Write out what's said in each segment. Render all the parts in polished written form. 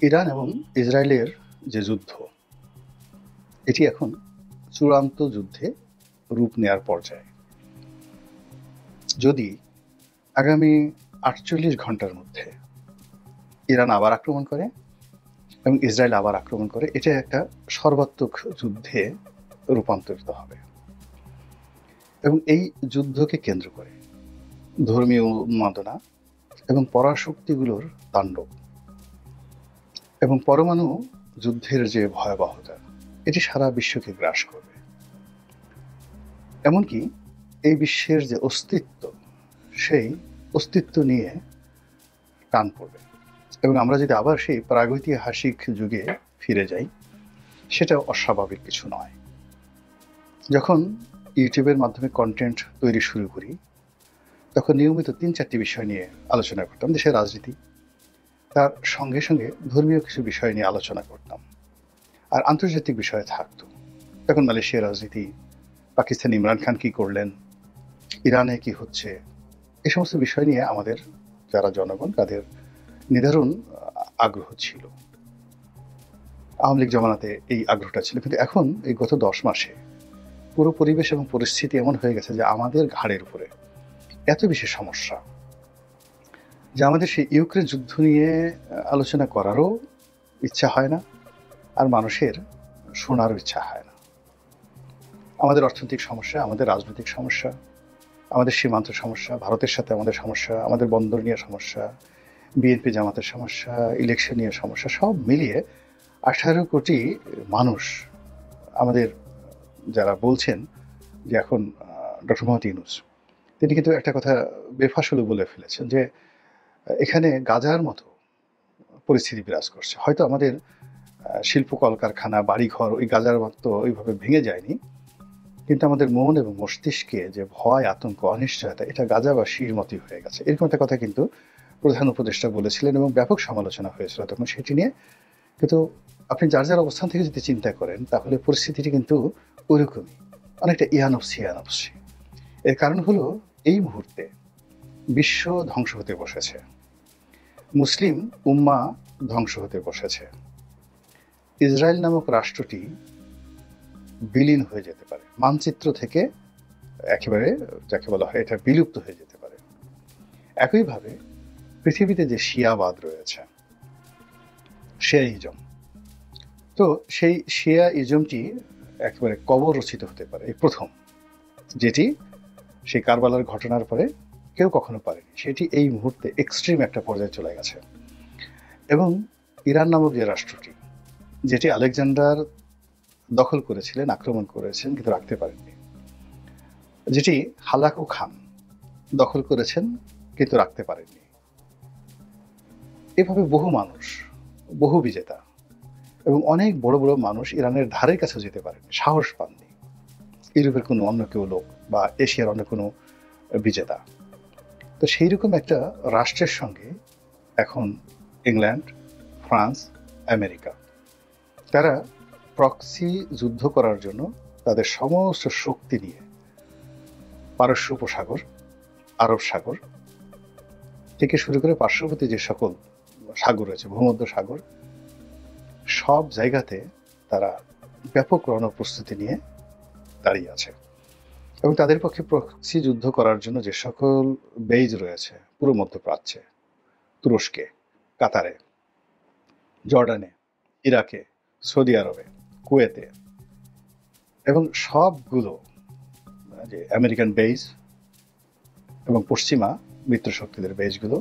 Iran এবং ইসরায়েলের যে যুদ্ধ, এটি এখন চূড়ান্ত যুদ্ধে রূপ নেয়ার পর্যায়ে। যদি আগামী ৪৮ ঘন্টার মধ্যে ইরান আবার আক্রমণ করে এবং ইসরায়েল আবার আক্রমণ করে, এটা একটা সর্বাত্মক যুদ্ধে রূপান্তরিত হবে। এবং এই যুদ্ধকে কেন্দ্র করে ধর্মীয় উন্মাদনা এবং পরাশক্তিগুলোর তাণ্ডব এবং পরমাণু যুদ্ধের যে ভয়াবহতা, এটি সারা বিশ্বকে গ্রাস করবে। এমনকি এই বিশ্বের যে অস্তিত্ব, সেই অস্তিত্ব নিয়ে টান পড়বে। এবং আমরা যদি আবার সেই প্রাগৈতিহাসিক যুগে ফিরে যাই, সেটা অস্বাভাবিক কিছু নয়। যখন ইউটিউবের মাধ্যমে কন্টেন্ট তৈরি শুরু করি, তখন নিয়মিত ৩-৪টি বিষয় নিয়ে আলোচনা করতাম। দেশের রাজনীতি, তার সঙ্গে সঙ্গে ধর্মীয় কিছু বিষয় নিয়ে আলোচনা করতাম, আর আন্তর্জাতিক বিষয় থাকতো। তখন মালয়েশিয়ার রাজনীতি, পাকিস্তান ইমরান খান কী করলেন, ইরানে কি হচ্ছে, এই সমস্ত বিষয় নিয়ে আমাদের যারা জনগণ, তাদের নিদারুণ আগ্রহ ছিল। আওয়ামী লীগ জমানাতে এই আগ্রহটা ছিল, কিন্তু এখন এই গত ১০ মাসে পুরো পরিবেশ এবং পরিস্থিতি এমন হয়ে গেছে যে আমাদের ঘাড়ের উপরে এত বেশি সমস্যা যে আমাদের সেই ইউক্রেন যুদ্ধ নিয়ে আলোচনা করারও ইচ্ছা হয় না, আর মানুষের শোনারও ইচ্ছা হয় না। আমাদের অর্থনৈতিক সমস্যা, আমাদের রাজনৈতিক সমস্যা, আমাদের সীমান্ত সমস্যা, ভারতের সাথে আমাদের সমস্যা, আমাদের বন্দর নিয়ে সমস্যা, বিএনপি জামাতের সমস্যা, ইলেকশন নিয়ে সমস্যা, সব মিলিয়ে ১৮ কোটি মানুষ, আমাদের যারা বলছেন যে এখন ডক্টর মোহাম্মদ ইউনূস, তিনি কিন্তু একটা কথা বেফাসলে বলে ফেলেছেন যে এখানে গাজার মতো পরিস্থিতি বিরাজ করছে। হয়তো আমাদের শিল্প কলকারখানা, বাড়িঘর ওই গাজার মতো ওইভাবে ভেঙে যায়নি, কিন্তু আমাদের মন এবং মস্তিষ্কে যে ভয়, আতঙ্ক, অনিশ্চয়তা, এটা গাজাবাসীর মতোই হয়ে গেছে। এরকম একটা কথা কিন্তু প্রধান উপদেষ্টা বলেছিলেন এবং ব্যাপক সমালোচনা হয়েছিল তখন সেটি নিয়ে। কিন্তু আপনি যার যার অবস্থান থেকে যদি চিন্তা করেন, তাহলে পরিস্থিতিটি কিন্তু ওইরকমই, অনেকটা ইয়ানফসি। এর কারণ হলো এই মুহূর্তে বিশ্ব ধ্বংস হতে বসেছে, মুসলিম উম্মা ধ্বংস হতে বসেছে। ইসরায়েল নামক রাষ্ট্রটি বিলীন হয়ে যেতে পারে, মানচিত্র থেকে একেবারে যাকে বলা হয় এটা বিলুপ্ত হয়ে যেতে পারে। একইভাবে পৃথিবীতে যে শিয়াবাদ রয়েছে, শিয়াইজম, তো সেই শিয়া ইজমটি একেবারে কবর রচিত হতে পারে, এই প্রথম, যেটি সেই কারবালার ঘটনার পরে কেউ কখনো পারেনি। সেটি এই মুহূর্তে এক্সট্রিম একটা পর্যায়ে চলে গেছে। এবং ইরান নামক যে রাষ্ট্রটি, যেটি আলেকজান্ডার দখল করেছিলেন, আক্রমণ করেছেন, কিন্তু রাখতে পারেননি, যেটি হালাকু খান দখল করেছেন কিন্তু রাখতে পারেননি, এভাবে বহু মানুষ, বহু বিজেতা এবং অনেক বড় বড় মানুষ ইরানের ধারের কাছেও যেতে পারেনি, সাহস পাননি। ইউরোপের কোনো অন্য কেউ লোক বা এশিয়ার অন্য কোনো বিজেতা। তো সেই রকম একটা রাষ্ট্রের সঙ্গে এখন ইংল্যান্ড, ফ্রান্স, আমেরিকা, তারা প্রক্সি যুদ্ধ করার জন্য তাদের সমস্ত শক্তি নিয়ে পারস্য উপসাগর, আরব সাগর থেকে শুরু করে পার্শ্ববর্তী যে সকল সাগর রয়েছে, ভূমধ্য সাগর, সব জায়গাতে তারা ব্যাপক রণপ্রস্তুতি নিয়ে দাঁড়িয়ে আছে। এবং তাদের পক্ষে প্রক্সি যুদ্ধ করার জন্য যে সকল বেজ রয়েছে পুরো মধ্যপ্রাচ্যে, তুরস্কে, কাতারে, জর্ডানে, ইরাকে, সৌদি আরবে, কুয়েতে, এবং সবগুলো যে আমেরিকান বেজ এবং পশ্চিমা মিত্রশক্তিদের বেজগুলো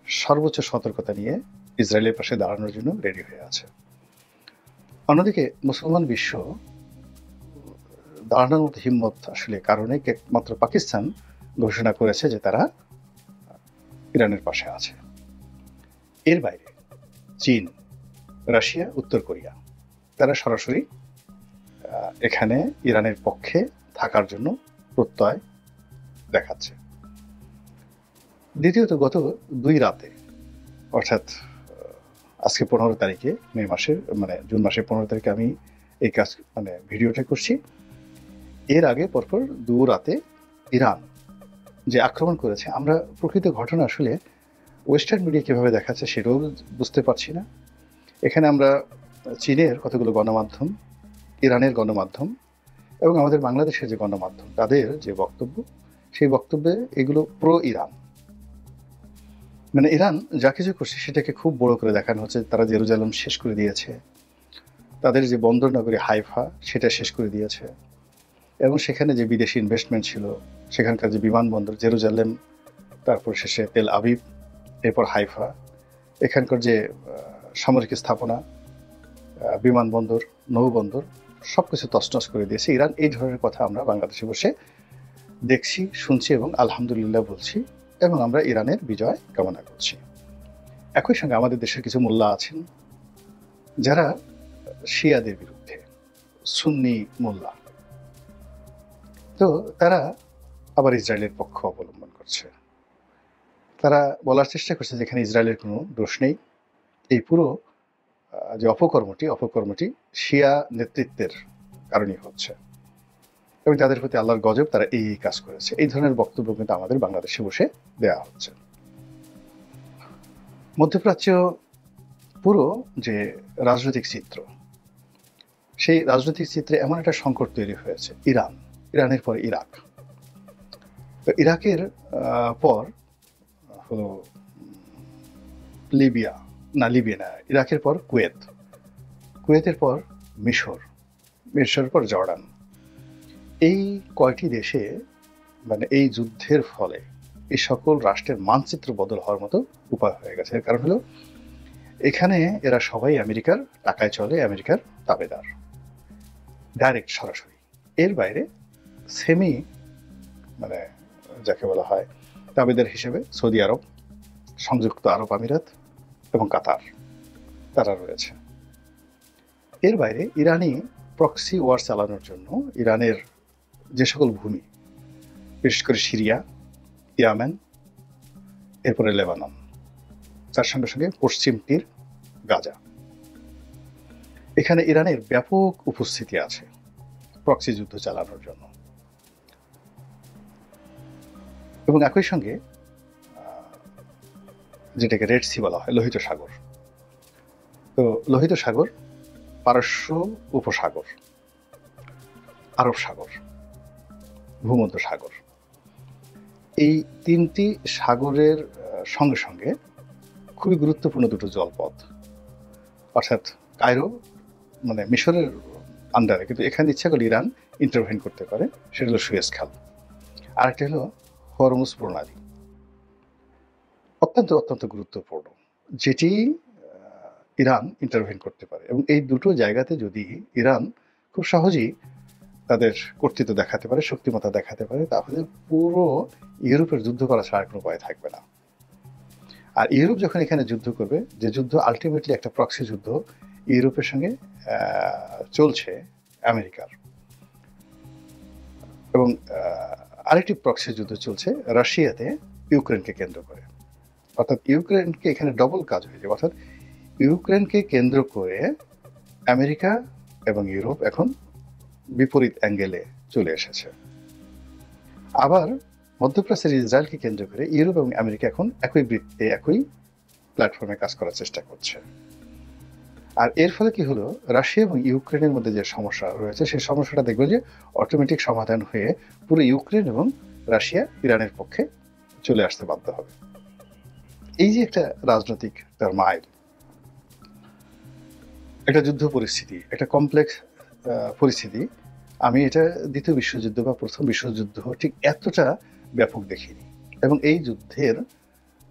সর্বোচ্চ সতর্কতা নিয়ে ইসরায়েলের পাশে দাঁড়ানোর জন্য রেডি হয়ে আছে। অন্যদিকে মুসলমান বিশ্ব দাঁড়ানোর মতো হিম্মত আসলে কারণে একমাত্র পাকিস্তান ঘোষণা করেছে যে তারা ইরানের পাশে আছে। এর বাইরে চীন, রাশিয়া, উত্তর কোরিয়া, তারা সরাসরি এখানে ইরানের পক্ষে থাকার জন্য প্রত্যয় দেখাচ্ছে। দ্বিতীয়ত, গত 2 রাতে, অর্থাৎ আজকে 15 তারিখে মে মাসের জুন মাসের 15 তারিখে আমি এই কাজ ভিডিওটা করছি। এর আগে পরপর 2 রাতে ইরান যে আক্রমণ করেছে, আমরা প্রকৃত ঘটনা আসলে ওয়েস্টার্ন মিডিয়া কীভাবে দেখাচ্ছে সেটাও বুঝতে পারছি না। এখানে আমরা চীনের কতগুলো গণমাধ্যম, ইরানের গণমাধ্যম এবং আমাদের বাংলাদেশের যে গণমাধ্যম, তাদের যে বক্তব্য, সেই বক্তব্যে এগুলো প্রো ইরান। মানে ইরান যা কিছু করছে সেটাকে খুব বড় করে দেখানো হচ্ছে। তারা জেরুজালেম শেষ করে দিয়েছে, তাদের যে বন্দর নগরী হাইফা সেটা শেষ করে দিয়েছে, এবং সেখানে যে বিদেশি ইনভেস্টমেন্ট ছিল, সেখানকার যে বিমানবন্দর জেরুজালেম, তারপর শেষে তেল আবিব, এরপর হাইফা, এখানকার যে সামরিক স্থাপনা, বিমানবন্দর, নৌবন্দর, সব কিছু তছনছ করে দিয়েছে ইরান। এই ধরনের কথা আমরা বাংলাদেশে বসে দেখছি, শুনছি এবং আলহামদুলিল্লাহ বলছি, এবং আমরা ইরানের বিজয় কামনা করছি। একই সঙ্গে আমাদের দেশের কিছু মোল্লা আছেন যারা শিয়াদের বিরুদ্ধে, সুন্নি মোল্লা, তো তারা আবার ইসরায়েলের পক্ষ অবলম্বন করছে। তারা বলার চেষ্টা করছে যে এখানে ইসরায়েলের কোনো দোষ নেই, এই পুরো যে অপকর্মটি শিয়া নেতৃত্বের কারণেই হচ্ছে, এবং তাদের প্রতি আল্লাহর গজব, তারা এই কাজ করেছে। এই ধরনের বক্তব্য কিন্তু আমাদের বাংলাদেশে বসে দেওয়া হচ্ছে। মধ্যপ্রাচ্য পুরো যে রাজনৈতিক চিত্র, সেই রাজনৈতিক চিত্রে এমন একটা সংকট তৈরি হয়েছে। ইরানের পর ইরাক, তো ইরাকের পর হলো লিবিয়া না, ইরাকের পর কুয়েতের পর মিশরের পর জর্ডান। এই কয়টি দেশে মানে এই যুদ্ধের ফলে এই সকল রাষ্ট্রের মানচিত্র বদল হওয়ার মতো উপায় হয়ে গেছে। এর কারণ হলো এখানে এরা সবাই আমেরিকার টাকায় চলে, আমেরিকার তাবেদার, ডাইরেক্ট, সরাসরি। এর বাইরে সেমি মানে যাকে বলা হয় তাবেদার হিসেবে সৌদি আরব, সংযুক্ত আরব আমিরাত এবং কাতার, তারা রয়েছে। এর বাইরে ইরানি প্রক্সি ওয়ার চালানোর জন্য ইরানের যে সকল ভূমি, বিশেষ করে সিরিয়া, ইয়ামেন, এরপরে লেবানন, তার সঙ্গে সঙ্গে পশ্চিম তীর, গাজা, এখানে ইরানের ব্যাপক উপস্থিতি আছে প্রক্সি যুদ্ধ চালানোর জন্য। এবং একই সঙ্গে যেটাকে রেড সি বলা হয়, লোহিত সাগর, তো লোহিত সাগর, পারস্য উপসাগর, আরব সাগর, ভূমধ্য সাগর, এই তিনটি সাগরের সঙ্গে সঙ্গে খুবই গুরুত্বপূর্ণ দুটো জলপথ, অর্থাৎ কায়রো মানে মিশরের আন্ডারে, কিন্তু এখানে ইচ্ছা করলে ইরান ইন্টারভেন করতে পারে, সেটা হলো সুয়েজ খাল, আরেকটা হলো হরমুজ প্রণালী, অত্যন্ত গুরুত্বপূর্ণ, যেটি ইরান ইন্টারভেন করতে পারে। এবং এই দুটো জায়গাতে যদি ইরান খুব সহজেই তাদের কর্তৃত্ব দেখাতে পারে, শক্তিমত্তা দেখাতে পারে, তাহলে পুরো ইউরোপের যুদ্ধ করা ছাড়া কোনো উপায় থাকবে না। আর ইউরোপ যখন এখানে যুদ্ধ করবে, যে যুদ্ধ আলটিমেটলি একটা প্রক্সি যুদ্ধ ইউরোপের সঙ্গে চলছে আমেরিকার, এবং আরেকটি প্রক্সি যুদ্ধ চলছে রাশিয়াতে ইউক্রেনকে কেন্দ্র করে, অর্থাৎ ইউক্রেনকে এখানে ডবল কাজ হয়ে যাবে। অর্থাৎ ইউক্রেনকে কেন্দ্র করে আমেরিকা এবং ইউরোপ এখন বিপরীত অ্যাঙ্গেলে চলে এসেছে। আবার মধ্যপ্রাচ্যের ইসরায়েলকে কেন্দ্র করে ইউরোপ এবং আমেরিকা এখন একই বৃত্তে, একই প্ল্যাটফর্মে কাজ করার চেষ্টা করছে। আর এর ফলে কি হলো, রাশিয়া এবং ইউক্রেনের মধ্যে যে সমস্যা রয়েছে, সেই সমস্যাটা দেখবে যে অটোমেটিক সমাধান হয়ে পুরো ইউক্রেন এবং রাশিয়া ইরানের পক্ষে চলে আসতে বাধ্য হবে। এই যে একটা রাজনৈতিক টারমাইল, একটা যুদ্ধ পরিস্থিতি, একটা কমপ্লেক্স পরিস্থিতি, আমি এটা দ্বিতীয় বিশ্বযুদ্ধ বা প্রথম বিশ্বযুদ্ধ ঠিক এতটা ব্যাপক দেখিনি। এবং এই যুদ্ধের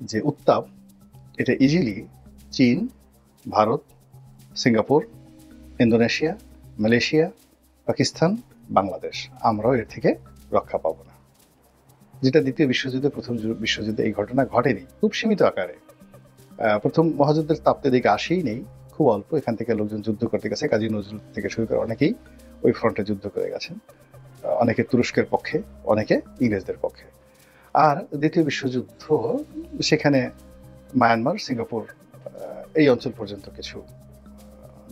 যে উত্তাপ, এটা ইজিলি চীন, Bharat, Singapore, Indonesia, Malaysia, Pakistan, Bangladesh, আমরাও এর থেকে রক্ষা পাবো না। যেটা দ্বিতীয় বিশ্বযুদ্ধে, প্রথম বিশ্বযুদ্ধে এই ঘটনা ঘটেনি, খুব সীমিত আকারে। প্রথম মহাযুদ্ধের তাপ্তে দিকে আসেই নেই, খুব অল্প। এখান থেকে লোকজন যুদ্ধ করতে গেছে, কাজী নজরুল থেকে শুরু করে অনেকেই ওই ফ্রন্টে যুদ্ধ করে গেছেন, অনেকে তুরস্কের পক্ষে, অনেকে ইংরেজদের পক্ষে। আর দ্বিতীয় বিশ্বযুদ্ধ সেখানে মায়ানমার, সিঙ্গাপুর, এই অঞ্চল পর্যন্ত কিছু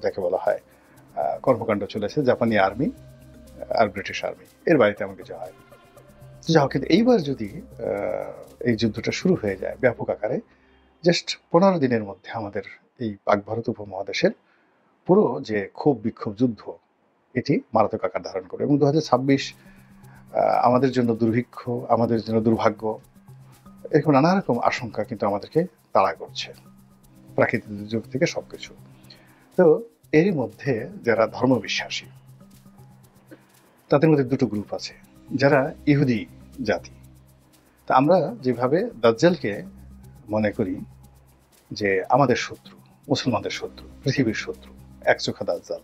যাকে বলা হয় কর্মকাণ্ড চলেছে, জাপানি আর্মি আর ব্রিটিশ আর্মি, এর বাইরে তেমন কিছু হয়। যা হোক, কিন্তু এইবার যদি এই যুদ্ধটা শুরু হয়ে যায় ব্যাপক আকারে, জাস্ট 15 দিনের মধ্যে আমাদের এই পাক ভারত উপমহাদেশের পুরো যে ক্ষোভ বিক্ষোভ যুদ্ধ এটি মারাত্মক আকার ধারণ করবে এবং 2026 আমাদের জন্য দুর্ভিক্ষ, আমাদের জন্য দুর্ভাগ্য, এরকম নানা রকম আশঙ্কা কিন্তু আমাদেরকে তাড়া করছে, প্রাকৃতিক দুর্যোগ থেকে সবকিছু। তো এরই মধ্যে যারা ধর্মবিশ্বাসী তাদের মধ্যে দুটো গ্রুপ আছে, যারা ইহুদি জাতি। তা আমরা যেভাবে দাজ্জালকে মনে করি যে আমাদের শত্রু, মুসলমানদের শত্রু, পৃথিবীর শত্রু, একচোখা দাজ্জাল,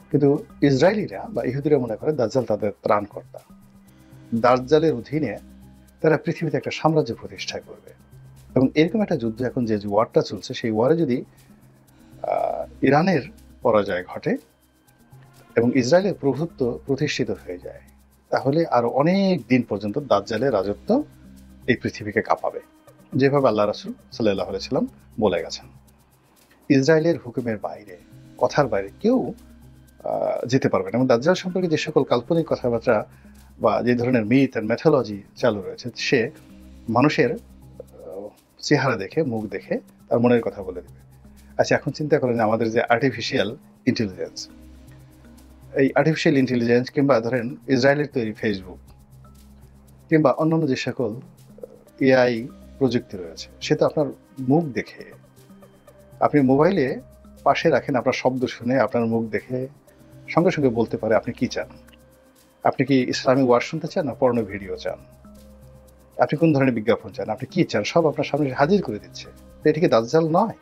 কিন্তু ইসরায়েলিরা বা ইহুদিরা মনে করে দাজ্জাল তাদের ত্রাণকর্তা। দাজ্জালের অধীনে তারা পৃথিবীতে একটা সাম্রাজ্য প্রতিষ্ঠা করবে এবং এরকম একটা যুদ্ধ এখন যে ওয়ারটা চলছে, সেই ওয়ারে যদি ইরানের পরাজয় ঘটে এবং ইসরায়েলের প্রভুত্ব প্রতিষ্ঠিত হয়ে যায়, তাহলে আরো অনেক দিন পর্যন্ত দাজ্জালের রাজত্ব এই পৃথিবীকে কাঁপাবে, যেভাবে আল্লাহ রাসূল সাল্লাল্লাহু আলাইহি সাল্লাম বলে গেছেন। ইসরায়েলের হুকুমের বাইরে, কথার বাইরে কেউ যেতে পারবে না। এবং দাজ্জাল সম্পর্কে যে সকল কাল্পনিক কথাবার্তা বা যে ধরনের মিথ অ্যান্ড মেথোলজি চালু রয়েছে, সে মানুষের চেহারা দেখে, মুখ দেখে তার মনের কথা বলে দেবে। আচ্ছা, এখন চিন্তা করেন আমাদের যে আর্টিফিশিয়াল ইন্টেলিজেন্স, এই আর্টিফিশিয়াল ইন্টেলিজেন্স কিংবা ধরেন ইসরায়েলের তৈরি ফেসবুক কিংবা অন্যান্য যে সকল এআই প্রযুক্তি রয়েছে, সে তো আপনার মুখ দেখে, আপনি মোবাইলে পাশে রাখেন, আপনার শব্দ শুনে, আপনার মুখ দেখে সঙ্গে সঙ্গে বলতে পারে আপনি কি চান। আপনি কি ইসলামিক ওয়ার্ড শুনতে চান না পর্নো ভিডিও চান, আপনি কোন ধরনের বিজ্ঞাপন চান, আপনি কি চান, সব আপনার সামনে হাজির করে দিচ্ছে। তো এটা কি দাজ্জাল নয়?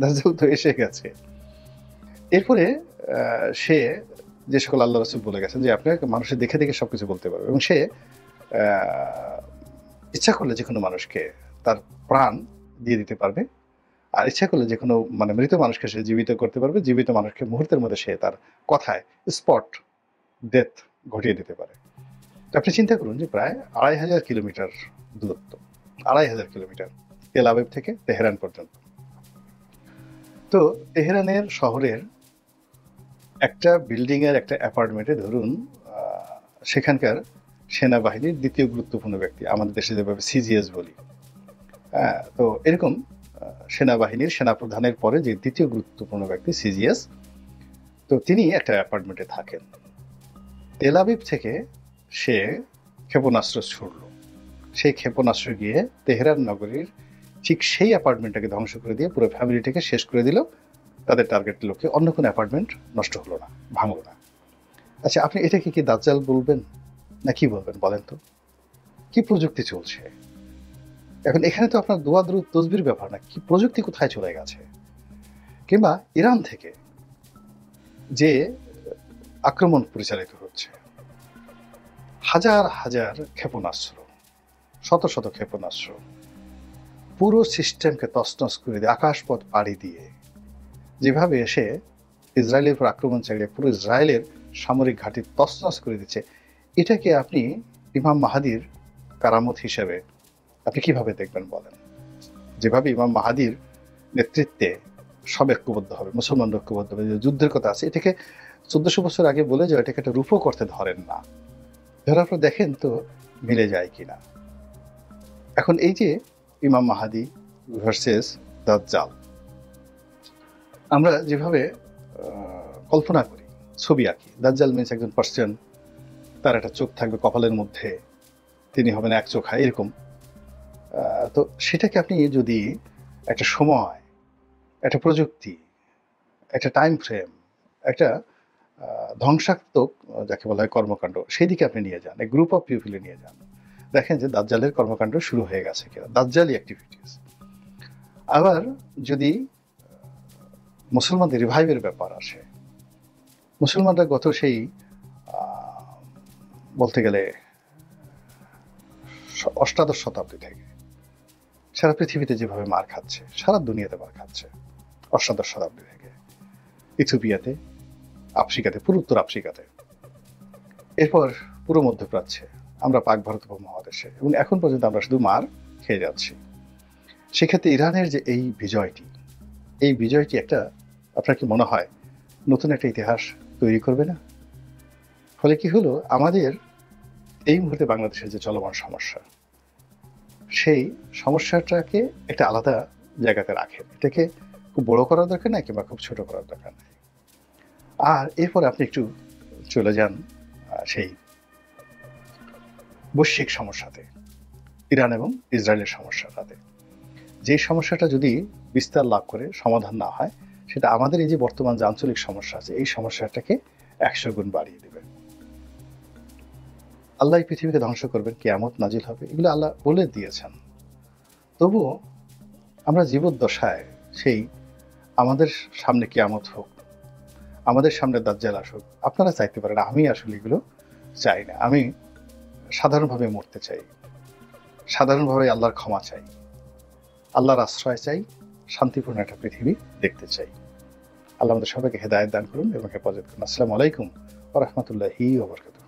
দাজ্জাল তো এসে গেছে। এরপরে সে যে সকল আল্লাহ রাসূল বলে গেছেন যে আপনাকে মানুষের দেখে দেখে সবকিছু বলতে পারবে এবং সে ইচ্ছা করলে যে কোনো মানুষকে তার প্রাণ দিয়ে দিতে পারবে, আর ইচ্ছা করলে যে কোনো মৃত মানুষকে সে জীবিত করতে পারবে, জীবিত মানুষকে মুহূর্তের মধ্যে সে তার কথায় স্পট ডেথ ঘটিয়ে দিতে পারে। আপনি চিন্তা করুন যে প্রায় 2500 কিলোমিটার দূরত্ব, 2500 কিলোমিটার তেল আবিব থেকে তেহরান পর্যন্ত। তো তেহরানের শহরের একটা বিল্ডিং এর একটা অ্যাপার্টমেন্টে ধরুন সেখানকার সেনাবাহিনীর দ্বিতীয় গুরুত্বপূর্ণ ব্যক্তি, আমাদের দেশে যেভাবে সিজিএস বলি, তো এরকম সেনাবাহিনীর সেনাপ্রধানের পরে যে দ্বিতীয় গুরুত্বপূর্ণ ব্যক্তি সিজিএস, তো তিনি একটা অ্যাপার্টমেন্টে থাকেন। তেল আবিব থেকে সে ক্ষেপণাস্ত্র ছুড়ল, সেই ক্ষেপণাস্ত্র গিয়ে তেহরান নগরীর ঠিক সেই অ্যাপার্টমেন্টটাকে ধ্বংস করে দিয়ে পুরো ফ্যামিলিটাকে শেষ করে দিল। তাদের টার্গেট লক্ষ্যে অন্য কোনো অ্যাপার্টমেন্ট নষ্ট হলো না, ভাঙলো না। আচ্ছা, আপনি এটাকে কি দাজ্জাল বলবেন না কি বলবেন বলেন তো? কি প্রযুক্তি চলছে এখন এখানে? তো আপনার দোয়া দরুদ তসবির ব্যাপার না, কি প্রযুক্তি কোথায় চলে গেছে? কিংবা ইরান থেকে যে আক্রমণ পরিচালিত হচ্ছে, হাজার হাজার ক্ষেপণাস্ত্র, শত শত ক্ষেপণাস্ত্র, পুরো সিস্টেমকে তছনছ করে দিয়ে আকাশপথ পাড়ি দিয়ে যেভাবে এসে ইসরায়েলের উপর আক্রমণ চালিয়ে পুরো ইসরায়েলের সামরিক ঘাঁটি তছনছ করে দিচ্ছে, এটাকে আপনি ইমাম মাহাদির কারামত হিসেবে আপনি কিভাবে দেখবেন বলেন? যেভাবে ইমাম মাহাদির নেতৃত্বে সব ঐক্যবদ্ধ হবে, মুসলমান ঐক্যবদ্ধ হবে, যে যুদ্ধের কথা আছে, এটাকে 1400 বছর আগে বলে যে এটাকে একটা রূপক করতে ধরেন না, ধরার পর দেখেন তো মিলে যায় কিনা। এখন এই যে ইমাম মাহাদি ভার্সেস দাজ্জাল, আমরা যেভাবে কল্পনা করি, ছবি আঁকি, দাজ্জাল মিন্স একজন পার্সন, তার একটা চোখ থাকবে কপালের মধ্যে, তিনি হবেন এক চোখা, এরকম। তো সেটাকে আপনি যদি একটা সময়, একটা প্রযুক্তি, একটা টাইম ফ্রেম, একটা ধ্বংসাত্মক যাকে বলা হয় কর্মকাণ্ড, সেই দিকে আপনি নিয়ে যান, এক গ্রুপ অফ পিপলে নিয়ে যান, দেখেন যে দাজ্জালের কর্মকাণ্ড শুরু হয়ে গেছে কিনা, দাজ্জালি অ্যাক্টিভিটিস। আবার যদি মুসলমানদের রিভাইভের ব্যাপার আসে, মুসলমানরা গত সেই বলতে গেলে 18 শতাব্দী থেকে সারা পৃথিবীতে যেভাবে মার খাচ্ছে, সারা দুনিয়াতে মার খাচ্ছে, 18 শতাব্দী থেকে ইথিওপিয়াতে, আফ্রিকাতে, পুরো উত্তর আফ্রিকাতে, এরপর পুরো মধ্যপ্রাচ্যে, আমরা পাক ভারত উপমহাদেশে, এবং এখন পর্যন্ত আমরা শুধু মার খেয়ে যাচ্ছি। সেক্ষেত্রে ইরানের যে এই বিজয়টি একটা, আপনার কি মনে হয় নতুন একটা ইতিহাস তৈরি করবে না? ফলে কি হলো, আমাদের এই মুহূর্তে বাংলাদেশের যে চলমান সমস্যা, সেই সমস্যাটাকে একটা আলাদা জায়গাতে রাখেন, এটাকে খুব বড় করার দরকার নাই কিংবা খুব ছোট করার দরকার নাই। আর এরপরে আপনি একটু চলে যান সেই বৈশ্বিক সমস্যাতে, ইরান এবং ইসরায়েলের সমস্যাটাতে। যে সমস্যাটা যদি বিস্তার লাভ করে সমাধান না হয়, সেটা আমাদের এই যে বর্তমান যে আঞ্চলিক সমস্যা আছে, এই সমস্যাটাকে 100 গুণ বাড়িয়ে দেবে। আল্লাহ এই পৃথিবীকে ধ্বংস করবেন, কিয়ামত নাজিল হবে, এগুলো আল্লাহ বলে দিয়েছেন। তবুও আমরা জীবদ্দশায় সেই আমাদের সামনে কিয়ামত হোক, আমাদের সামনে দাজ্জাল আসুক, আপনারা চাইতে পারেন, আমি আসলে এগুলো চাই না। আমি সাধারণভাবে মরতে চাই, সাধারণভাবে আল্লাহর ক্ষমা চাই, আল্লাহর আশ্রয় চাই, শান্তিপূর্ণ একটা পৃথিবী দেখতে চাই। আল্লাহ আমাদের সবাইকে হেদায়েত দান করুন এবং হেফাজত করুন। আসসালামু আলাইকুম ওয়া রাহমাতুল্লাহি ওয়া বারাকাতুহু।